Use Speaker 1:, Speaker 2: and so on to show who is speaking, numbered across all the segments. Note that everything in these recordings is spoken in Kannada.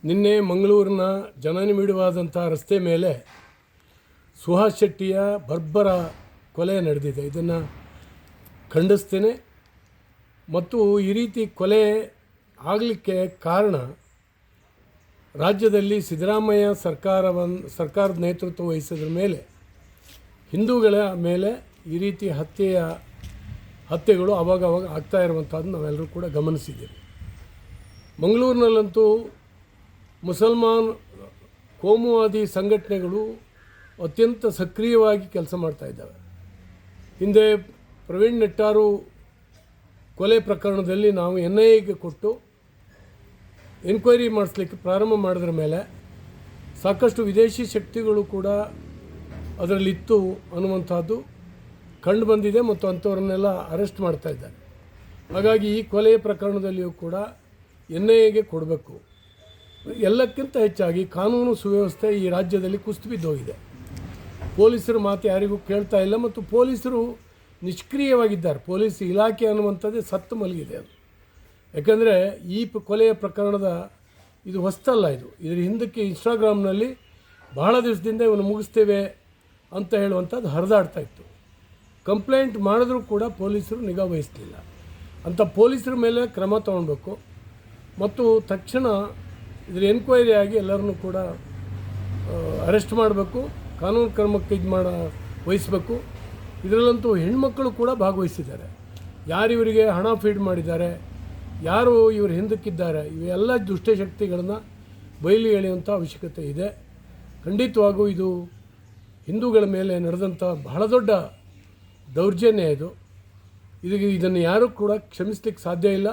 Speaker 1: ನಿನ್ನೆ ಮಂಗಳೂರಿನ ಜನನಿಬಿಡವಾದಂಥ ರಸ್ತೆ ಮೇಲೆ ಸುಹಾಸ್ ಶೆಟ್ಟಿಯ ಬರ್ಬರ ಕೊಲೆ ನಡೆದಿದೆ. ಇದನ್ನು ಖಂಡಿಸ್ತೇನೆ. ಮತ್ತು ಈ ರೀತಿ ಕೊಲೆ ಆಗಲಿಕ್ಕೆ ಕಾರಣ ರಾಜ್ಯದಲ್ಲಿ ಸಿದ್ದರಾಮಯ್ಯ ಸರ್ಕಾರದ ನೇತೃತ್ವ ವಹಿಸಿದ್ರ ಮೇಲೆ ಹಿಂದೂಗಳ ಮೇಲೆ ಈ ರೀತಿ ಹತ್ಯೆಗಳು ಆವಾಗ ಆಗ್ತಾ ಇರುವಂಥದ್ದು ನಾವೆಲ್ಲರೂ ಕೂಡ ಗಮನಿಸಿದ್ದೀವಿ. ಮಂಗಳೂರಿನಲ್ಲಂತೂ ಮುಸಲ್ಮಾನ್ ಕೋಮುವಾದಿ ಸಂಘಟನೆಗಳು ಅತ್ಯಂತ ಸಕ್ರಿಯವಾಗಿ ಕೆಲಸ ಮಾಡ್ತಾ ಇದ್ದಾವೆ. ಹಿಂದೆ ಪ್ರವೀಣ್ ನೆಟ್ಟಾರು ಕೊಲೆ ಪ್ರಕರಣದಲ್ಲಿ ನಾವು NIAಗೆ ಕೊಟ್ಟು ಎನ್ಕ್ವೈರಿ ಮಾಡಿಸ್ಲಿಕ್ಕೆ ಪ್ರಾರಂಭ ಮಾಡಿದ್ರ ಮೇಲೆ ಸಾಕಷ್ಟು ವಿದೇಶಿ ಶಕ್ತಿಗಳು ಕೂಡ ಅದರಲ್ಲಿತ್ತು ಅನ್ನುವಂಥದ್ದು ಕಂಡು ಬಂದಿದೆ ಮತ್ತು ಅಂಥವ್ರನ್ನೆಲ್ಲ ಅರೆಸ್ಟ್ ಮಾಡ್ತಾ ಇದ್ದಾರೆ. ಹಾಗಾಗಿ ಈ ಕೊಲೆಯ ಪ್ರಕರಣದಲ್ಲಿಯೂ ಕೂಡ NIAಗೆ ಕೊಡಬೇಕು. ಎಲ್ಲಕ್ಕಿಂತ ಹೆಚ್ಚಾಗಿ ಕಾನೂನು ಸುವ್ಯವಸ್ಥೆ ಈ ರಾಜ್ಯದಲ್ಲಿ ಕುಸಿದು ಬಿದ್ದೋಗಿದೆ. ಪೊಲೀಸರ ಮಾತು ಯಾರಿಗೂ ಕೇಳ್ತಾ ಇಲ್ಲ ಮತ್ತು ಪೊಲೀಸರು ನಿಷ್ಕ್ರಿಯವಾಗಿದ್ದಾರೆ. ಪೊಲೀಸ್ ಇಲಾಖೆ ಅನ್ನುವಂಥದ್ದೇ ಸತ್ತು ಮಲಗಿದೆ ಅದು. ಯಾಕಂದರೆ ಈ ಕೊಲೆಯ ಪ್ರಕರಣದ ಇದು ಹೊಸ್ತಲ್ಲ. ಇದರ ಹಿಂದಕ್ಕೆ ಇನ್ಸ್ಟಾಗ್ರಾಮ್ನಲ್ಲಿ ಬಹಳ ದಿವಸದಿಂದ ಇವನು ಮುಗಿಸ್ತೇವೆ ಅಂತ ಹೇಳುವಂಥದ್ದು ಹರಿದಾಡ್ತಾ ಇತ್ತು. ಕಂಪ್ಲೇಂಟ್ ಮಾಡಿದ್ರೂ ಕೂಡ ಪೊಲೀಸರು ನಿಗಾ ವಹಿಸಲಿಲ್ಲ. ಅಂಥ ಪೊಲೀಸರ ಮೇಲೆ ಕ್ರಮ ತಗೊಳ್ಬೇಕು ಮತ್ತು ತಕ್ಷಣ ಇದರ ಎನ್ಕ್ವೈರಿ ಆಗಿ ಎಲ್ಲರನ್ನೂ ಕೂಡ ಅರೆಸ್ಟ್ ಮಾಡಬೇಕು, ಕಾನೂನು ಕ್ರಮಕ್ಕೆ ವಹಿಸಬೇಕು. ಇದರಲ್ಲಂತೂ ಹೆಣ್ಮಕ್ಕಳು ಕೂಡ ಭಾಗವಹಿಸಿದ್ದಾರೆ. ಯಾರು ಇವರಿಗೆ ಹಣ ಫೀಡ್ ಮಾಡಿದ್ದಾರೆ, ಯಾರು ಇವರು ಹಿಂದಕ್ಕಿದ್ದಾರೆ, ಇವೆಲ್ಲ ದುಷ್ಟಶಕ್ತಿಗಳನ್ನು ಬಯಲು ಎಳೆಯುವಂಥ ಅವಶ್ಯಕತೆ ಇದೆ. ಖಂಡಿತವಾಗೂ ಇದು ಹಿಂದೂಗಳ ಮೇಲೆ ನಡೆದಂಥ ಬಹಳ ದೊಡ್ಡ ದೌರ್ಜನ್ಯ ಇದನ್ನು ಯಾರೂ ಕೂಡ ಕ್ಷಮಿಸಲಿಕ್ಕೆ ಸಾಧ್ಯ ಇಲ್ಲ.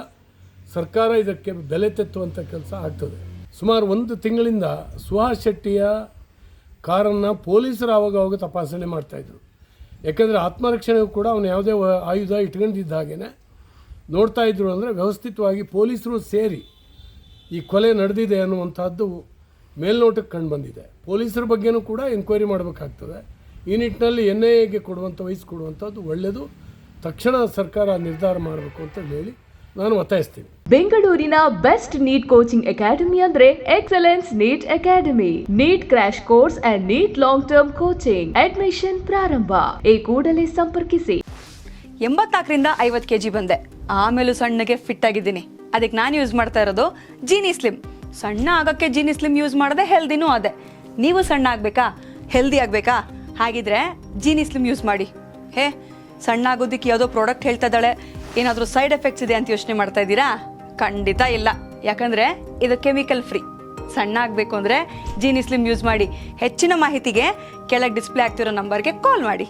Speaker 1: ಸರ್ಕಾರ ಇದಕ್ಕೆ ಬೆಲೆ ತೆತ್ತುವಂಥ ಕೆಲಸ ಆಗ್ತದೆ. ಸುಮಾರು 1 ತಿಂಗಳಿಂದ ಸುಹಾಸ್ ಶೆಟ್ಟಿಯ ಕಾರನ್ನು ಪೊಲೀಸರು ಆವಾಗ ತಪಾಸಣೆ ಮಾಡ್ತಾಯಿದ್ರು. ಯಾಕೆಂದರೆ ಆತ್ಮರಕ್ಷಣೆಗೂ ಕೂಡ ಅವನು ಯಾವುದೇ ಆಯುಧ ಇಟ್ಕೊಂಡಿದ್ದ ಹಾಗೇ ನೋಡ್ತಾ ಇದ್ರು. ಅಂದರೆ ವ್ಯವಸ್ಥಿತವಾಗಿ ಪೊಲೀಸರು ಸೇರಿ ಈ ಕೊಲೆ ನಡೆದಿದೆ ಅನ್ನುವಂಥದ್ದು ಮೇಲ್ನೋಟಕ್ಕೆ ಕಂಡು ಬಂದಿದೆ. ಪೊಲೀಸರ ಬಗ್ಗೆನೂ ಕೂಡ ಎನ್ಕ್ವೈರಿ ಮಾಡಬೇಕಾಗ್ತದೆ. ಈ ನಿಟ್ಟಿನಲ್ಲಿ NIAಗೆ ವಹಿಸಿಕೊಡುವಂಥದ್ದು ಒಳ್ಳೆಯದು. ತಕ್ಷಣ ಸರ್ಕಾರ ನಿರ್ಧಾರ ಮಾಡಬೇಕು ಅಂತ ಹೇಳಿ ನಾನು ಒತ್ತಾಯಿಸ್ತೀನಿ.
Speaker 2: ಬೆಂಗಳೂರಿನ ಬೆಸ್ಟ್ ನೀಟ್ ಕೋಚಿಂಗ್ ಅಕಾಡೆಮಿ ಅಂದ್ರೆ excellence NEET academy. NEET crash course and NEET long term coaching admission ಪ್ರಾರಂಭ. ಈ ಕೂಡಲೇ ಸಂಪರ್ಕಿಸಿ.
Speaker 3: 84ರಿಂದ 50 kg ಬಂದೆ. ಆಮೇಲೂ ಸಣ್ಣಗೆ ಫಿಟ್ ಆಗಿದ್ದೀನಿ. ಅದಕ್ಕೆ ನಾನು ಯೂಸ್ ಮಾಡ್ತಾ ಇರೋದು ಜೀನಿ ಸ್ಲಿಮ್. ಸಣ್ಣ ಆಗಕ್ಕೆ ಜೀನಿ ಸ್ಲಿಮ್ ಯೂಸ್ ಮಾಡದೆ ಹೆಲ್ದಿನೂ ಅದೇ. ನೀವು ಸಣ್ಣ ಆಗಬೇಕಾ, ಹೆಲ್ದಿ ಆಗಬೇಕಾ? ಹಾಗಿದ್ರೆ ಜೀನಿ ಸ್ಲಿಮ್ ಯೂಸ್ ಮಾಡಿ. ಸಣ್ಣ ಆಗೋದಕ್ಕೆ ಯಾವುದೋ ಪ್ರಾಡಕ್ಟ್ ಹೇಳ್ತಾ ಇದ್ದಾಳೆ, ಏನಾದರೂ ಸೈಡ್ ಎಫೆಕ್ಟ್ಸ್ ಇದೆ ಅಂತ ಯೋಚನೆ ಮಾಡ್ತಾ ಇದ್ದೀರಾ? ಖಂಡಿತ ಇಲ್ಲ. ಯಾಕಂದರೆ ಇದು ಕೆಮಿಕಲ್ ಫ್ರೀ. ಸಣ್ಣ ಆಗಬೇಕು ಅಂದರೆ ಜೀನಿ ಸ್ಲಿಮ್ ಯೂಸ್ ಮಾಡಿ. ಹೆಚ್ಚಿನ ಮಾಹಿತಿಗೆ ಕೆಳಗೆ ಡಿಸ್ಪ್ಲೇ ಆಗ್ತಿರೋ ನಂಬರ್ಗೆ ಕಾಲ್ ಮಾಡಿ.